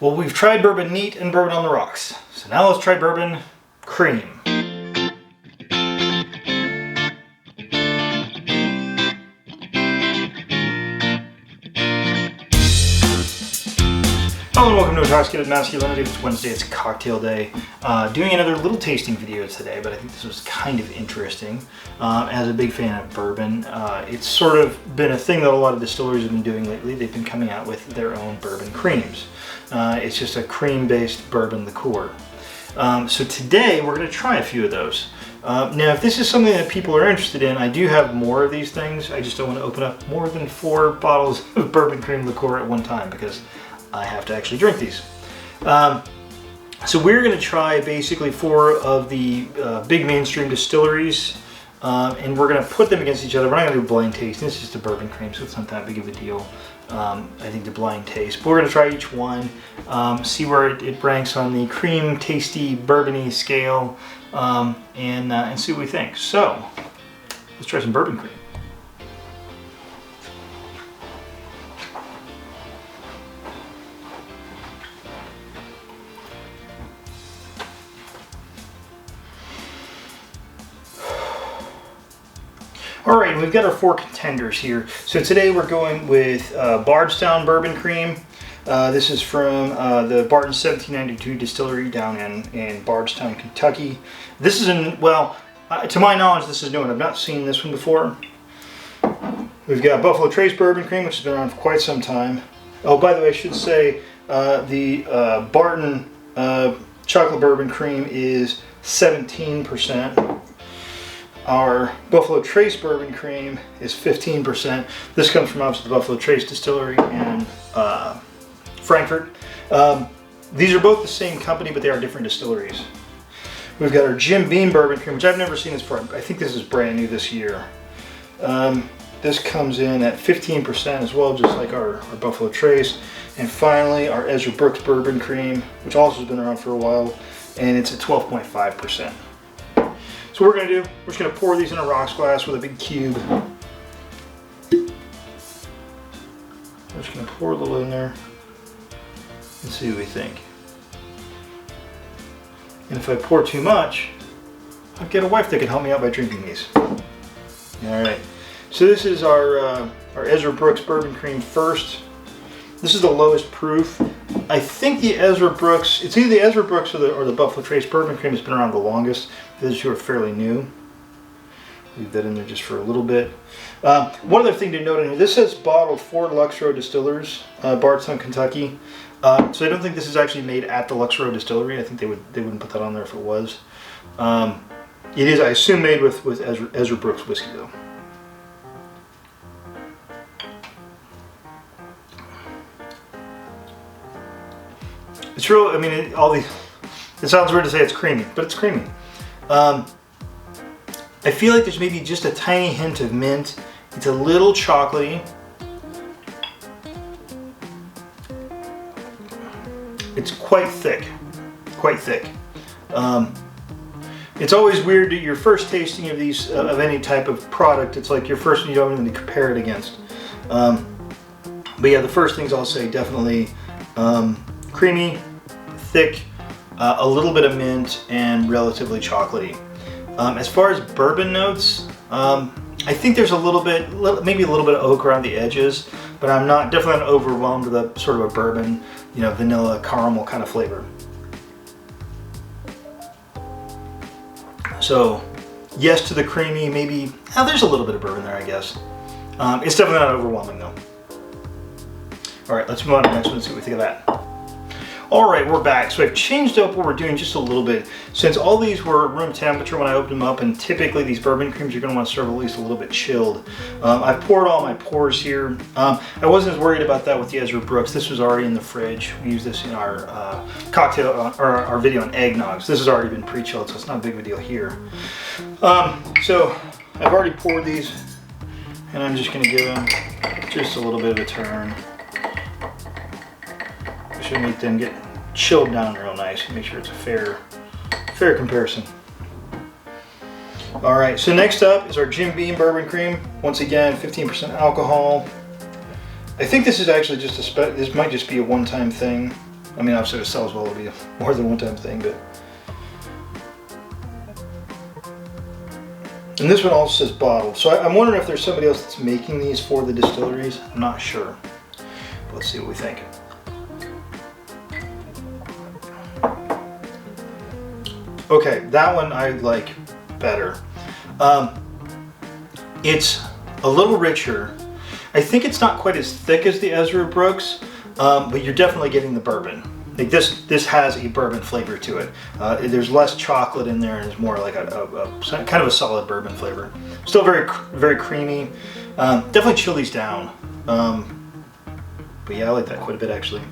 Well, we've tried bourbon neat and bourbon on the rocks. So now let's try bourbon cream. Hello and welcome to Intoxicated Masculinity. It's Wednesday, it's cocktail day. Doing another little tasting video today, but I think this was kind of interesting. As a big fan of bourbon, it's sort of been a thing that a lot of distilleries have been doing lately. They've been coming out with their own bourbon creams. It's just a cream-based bourbon liqueur. So today we're going to try a few of those. Now, if this is something that people are interested in, I do have more of these things. I just don't want to open up more than 4 bottles of bourbon cream liqueur at one time because I have to actually drink these. So we're going to try basically 4 of the big mainstream distilleries, and we're going to put them against each other. We're not going to do blind tasting. This is just a bourbon cream, so it's not that big of a deal, I think, to blind taste. But we're going to try each one, see where it ranks on the cream, tasty, bourbony scale, and see what we think. So let's try some bourbon cream. All right, we've got our 4 contenders here. So today we're going with Bardstown Bourbon Cream. This is from the Barton 1792 distillery down in Bardstown, Kentucky. This is to my knowledge, this is new and I've not seen this one before. We've got Buffalo Trace Bourbon Cream, which has been around for quite some time. Oh, by the way, I should say the Barton Chocolate Bourbon Cream is 17%. Our Buffalo Trace Bourbon Cream is 15%. This comes from obviously the Buffalo Trace Distillery in Frankfurt. These are both the same company, but they are different distilleries. We've got our Jim Beam Bourbon Cream, which I've never seen this before. I think this is brand new this year. This comes in at 15% as well, just like our Buffalo Trace. And finally, our Ezra Brooks Bourbon Cream, which also has been around for a while, and it's at 12.5%. So what we're going to do, we're just going to pour these in a rocks glass with a big cube. We're just going to pour a little in there and see what we think. And if I pour too much, I'll get a wife that can help me out by drinking these. Alright, so this is our Ezra Brooks Bourbon Cream first. This is the lowest proof. I think the Ezra Brooks, it's either the Ezra Brooks or the Buffalo Trace Bourbon Cream has been around the longest. Those two are fairly new. Leave that in there just for a little bit. One other thing to note in here, this says bottled for Lux Row Distillers, Bardstown, Kentucky. So I don't think this is actually made at the Lux Row Distillery. I think they wouldn't put that on there if it was. It is, I assume, made with Ezra Brooks whiskey though. It's real. I mean, it sounds weird to say it's creamy, but it's creamy. I feel like there's maybe just a tiny hint of mint. It's a little chocolatey. It's quite thick, quite thick. It's always weird that your first tasting of these, of any type of product, it's like your first one you don't even compare it against. But yeah, the first things I'll say, definitely creamy, thick, a little bit of mint, and relatively chocolatey. As far as bourbon notes, I think there's maybe a little bit of oak around the edges, but I'm definitely not overwhelmed with a sort of a bourbon, vanilla caramel kind of flavor. So, yes to the creamy, maybe, there's a little bit of bourbon there, I guess. It's definitely not overwhelming though. All right, let's move on to the next one and see what we think of that. All right, we're back. So I've changed up what we're doing just a little bit. Since all these were room temperature when I opened them up, and typically these bourbon creams you're going to want to serve at least a little bit chilled. I've poured all my pours here. I wasn't as worried about that with the Ezra Brooks. This was already in the fridge. We used this in our cocktail, or our video on eggnogs. This has already been pre-chilled, so it's not a big of a deal here. So I've already poured these, and I'm just going to give them just a little bit of a turn. Should make them get chilled down real nice and make sure it's a fair comparison. All right, so next up is our Jim Beam Bourbon Cream. Once again, 15% alcohol. I think this is actually just this might just be a one-time thing. I mean, obviously, if it sells well, it'll be a more than one-time thing, but. And this one also says bottled. So I'm wondering if there's somebody else that's making these for the distilleries. I'm not sure. But let's see what we think. Okay, that one I like better. It's a little richer. I think it's not quite as thick as the Ezra Brooks, but you're definitely getting the bourbon. Like this has a bourbon flavor to it. There's less chocolate in there, and it's more like a kind of a solid bourbon flavor. Still very creamy. Definitely chill these down. But yeah, I like that quite a bit actually.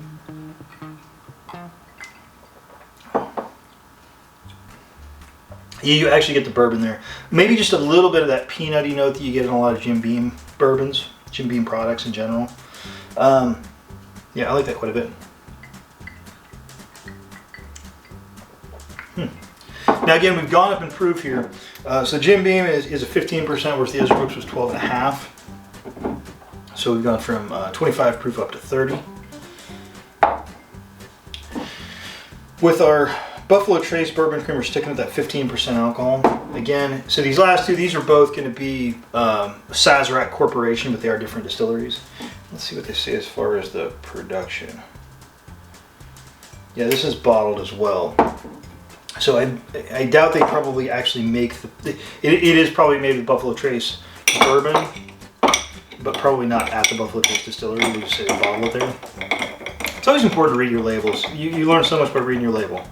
You actually get the bourbon there. Maybe just a little bit of that peanutty note that you get in a lot of Jim Beam bourbons, Jim Beam products in general. Yeah, I like that quite a bit. Now again, we've gone up in proof here. So Jim Beam is a 15%, whereas the Ezra Brooks was 12.5. So we've gone from 25 proof up to 30. With our Buffalo Trace Bourbon Cream, we're sticking with that 15% alcohol. Again, so these last two, these are both going to be Sazerac Corporation, but they are different distilleries. Let's see what they say as far as the production. Yeah, this is bottled as well. So I doubt they probably actually make it is probably made with Buffalo Trace bourbon, but probably not at the Buffalo Trace distillery. They just say they bottle it there. It's always important to read your labels. You learn so much by reading your label.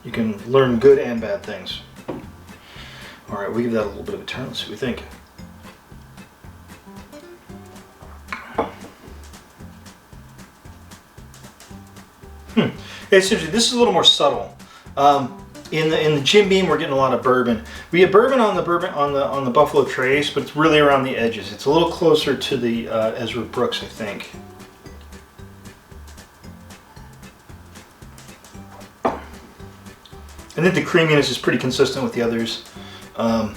You can learn good and bad things. All right, we give that a little bit of a turn. Let's see what we think. It's interesting. This is a little more subtle. In the Jim Beam, we're getting a lot of bourbon. We get bourbon on the Buffalo Trace, but it's really around the edges. It's a little closer to the Ezra Brooks, I think. I think the creaminess is pretty consistent with the others. I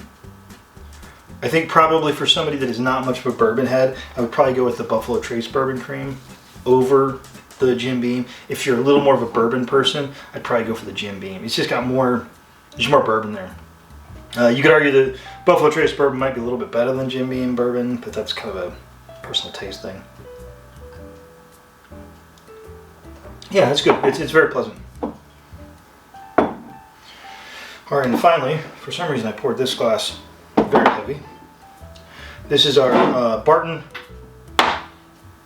think probably for somebody that is not much of a bourbon head, I would probably go with the Buffalo Trace Bourbon Cream over the Jim Beam. If you're a little more of a bourbon person, I'd probably go for the Jim Beam. It's just got there's more bourbon there. You could argue that Buffalo Trace bourbon might be a little bit better than Jim Beam bourbon, but that's kind of a personal taste thing. Yeah, it's good. It's very pleasant. All right, and finally, for some reason I poured this glass very heavy. This is our Barton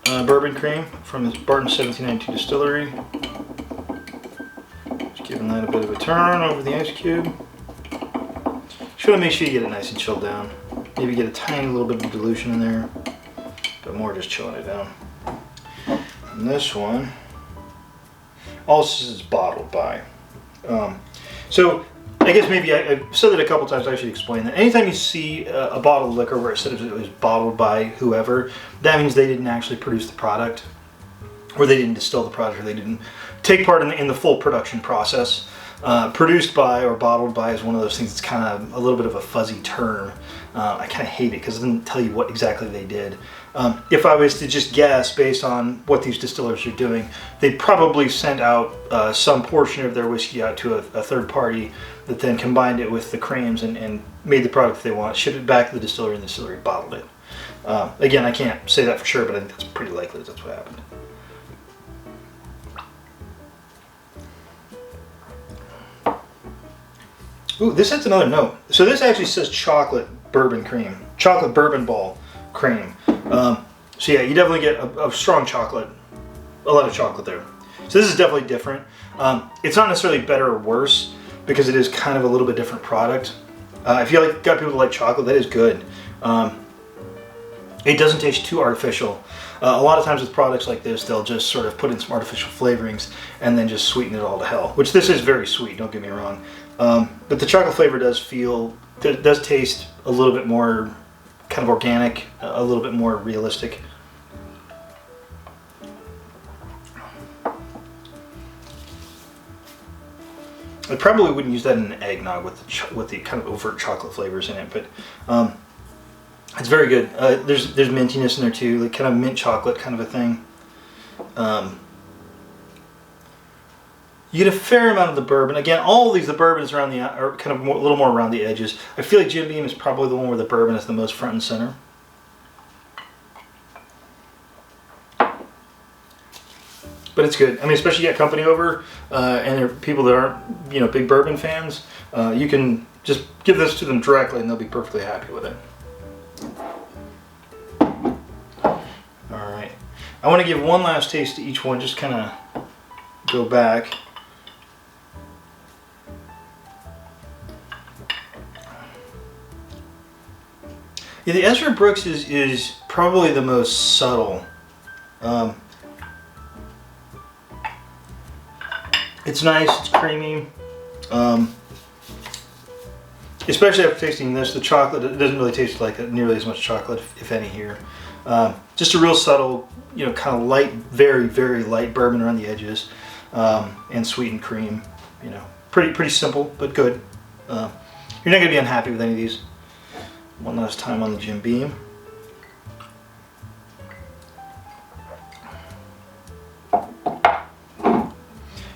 Bourbon Cream from the Barton 1792 distillery. Just giving that a bit of a turn over the ice cube. Just want to make sure you get it nice and chilled down. Maybe get a tiny little bit of dilution in there, but more just chilling it down. And this one also is bottled by. So I guess maybe I've said that a couple times. I should explain that. Anytime you see a bottled liquor where it says it was bottled by whoever, that means they didn't actually produce the product, or they didn't distill the product, or they didn't take part in the full production process. Produced by or bottled by is one of those things that's kind of a little bit of a fuzzy term. I kind of hate it because it doesn't tell you what exactly they did. If I was to just guess based on what these distillers are doing, they'd probably sent out some portion of their whiskey out to a third party that then combined it with the creams and made the product they want, shipped it back to the distillery, and the distillery bottled it. Again, I can't say that for sure, but I think that's pretty likely that's what happened. Ooh, this has another note. So this actually says chocolate bourbon cream, chocolate bourbon ball cream. So yeah, you definitely get a strong chocolate, a lot of chocolate there. So this is definitely different. It's not necessarily better or worse because it is kind of a little bit different product. If you got people that like chocolate, that is good. It doesn't taste too artificial. A lot of times with products like this, they'll just sort of put in some artificial flavorings and then just sweeten it all to hell, which this is very sweet, don't get me wrong. But the chocolate flavor does taste a little bit more kind of organic, a little bit more realistic. I probably wouldn't use that in an eggnog with the kind of overt chocolate flavors in it, but it's very good. There's mintiness in there too, like kind of mint chocolate kind of a thing. You get a fair amount of the bourbon. Again, all of these, the bourbons around the are kind of a little more around the edges. I feel like Jim Beam is probably the one where the bourbon is the most front and center. But it's good. I mean, especially you get company over, and there are people that aren't, big bourbon fans. You can just give this to them directly, and they'll be perfectly happy with it. All right. I want to give one last taste to each one. Just kind of go back. Yeah, the Ezra Brooks is probably the most subtle. It's nice, it's creamy. Especially after tasting this, the chocolate, it doesn't really taste like nearly as much chocolate, if any, here. Just a real subtle, kind of light, very, very light bourbon around the edges, and sweetened cream. Pretty simple, but good. You're not going to be unhappy with any of these. One last time on the Jim Beam.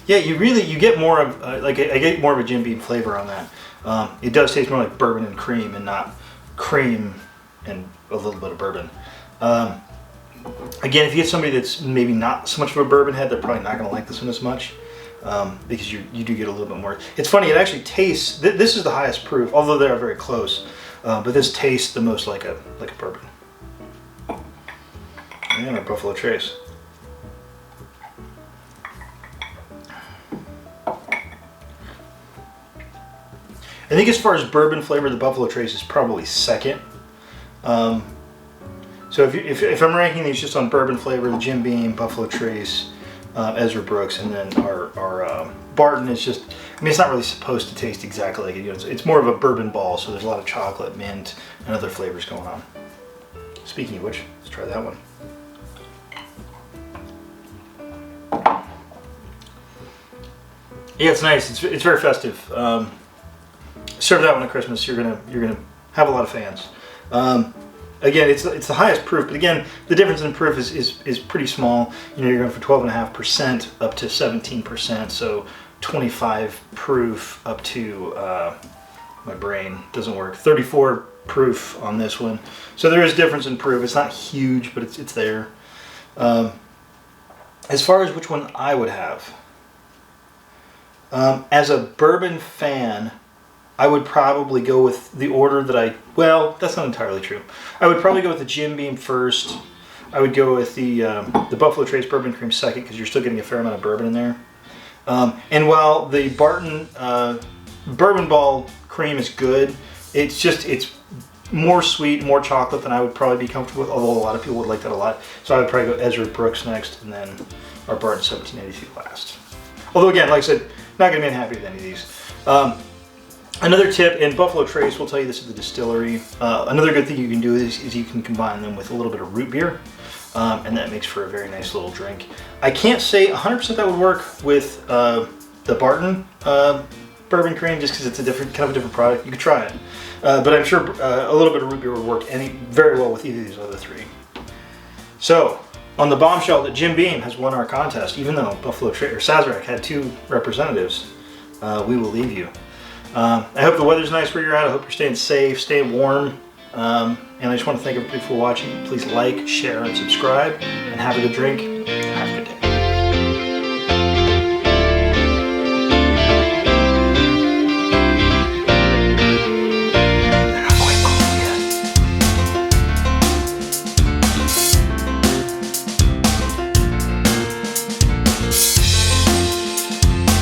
Yeah, you get more of, I get more of a Jim Beam flavor on that. It does taste more like bourbon and cream and not cream and a little bit of bourbon. Again, if you get somebody that's maybe not so much of a bourbon head, they're probably not going to like this one as much, because you do get a little bit more. It's funny, it actually tastes, this is the highest proof, although they are very close, but this tastes the most like a bourbon. And our Buffalo Trace. I think as far as bourbon flavor, the Buffalo Trace is probably second. So if I'm ranking these just on bourbon flavor, the Jim Beam, Buffalo Trace, Ezra Brooks, and then our Barton is just, I mean, it's not really supposed to taste exactly like it. It's more of a bourbon ball, so there's a lot of chocolate, mint, and other flavors going on. Speaking of which, let's try that one. Yeah, it's nice. It's very festive. Serve that one at Christmas. You're gonna have a lot of fans. Again, it's the highest proof, but again, the difference in proof is pretty small. You're going from 12.5% up to 17%, so 25 proof up to my brain doesn't work. 34 proof on this one, so there is difference in proof. It's not huge, but it's there. As far as which one I would have, as a bourbon fan, I would probably go with the order that well, that's not entirely true. I would probably go with the Jim Beam first. I would go with the Buffalo Trace Bourbon Cream second, because you're still getting a fair amount of bourbon in there. And while the Barton Bourbon Ball Cream is good, it's more sweet, more chocolate than I would probably be comfortable with, although a lot of people would like that a lot. So I would probably go Ezra Brooks next, and then our Barton 1792 last. Although again, like I said, not going to be unhappy with any of these. Another tip, and Buffalo Trace will tell you this at the distillery, another good thing you can do is you can combine them with a little bit of root beer, and that makes for a very nice little drink. I can't say 100% that would work with the Barton Bourbon Cream, just because it's kind of a different product. You could try it, but I'm sure a little bit of root beer would work very well with either of these other three. So, on the bombshell that Jim Beam has won our contest, even though Buffalo Trace or Sazerac had 2 representatives, we will leave you. I hope the weather's nice where you're at. I hope you're staying safe, staying warm. And I just want to thank everybody for watching. Please like, share, and subscribe. And have a good drink.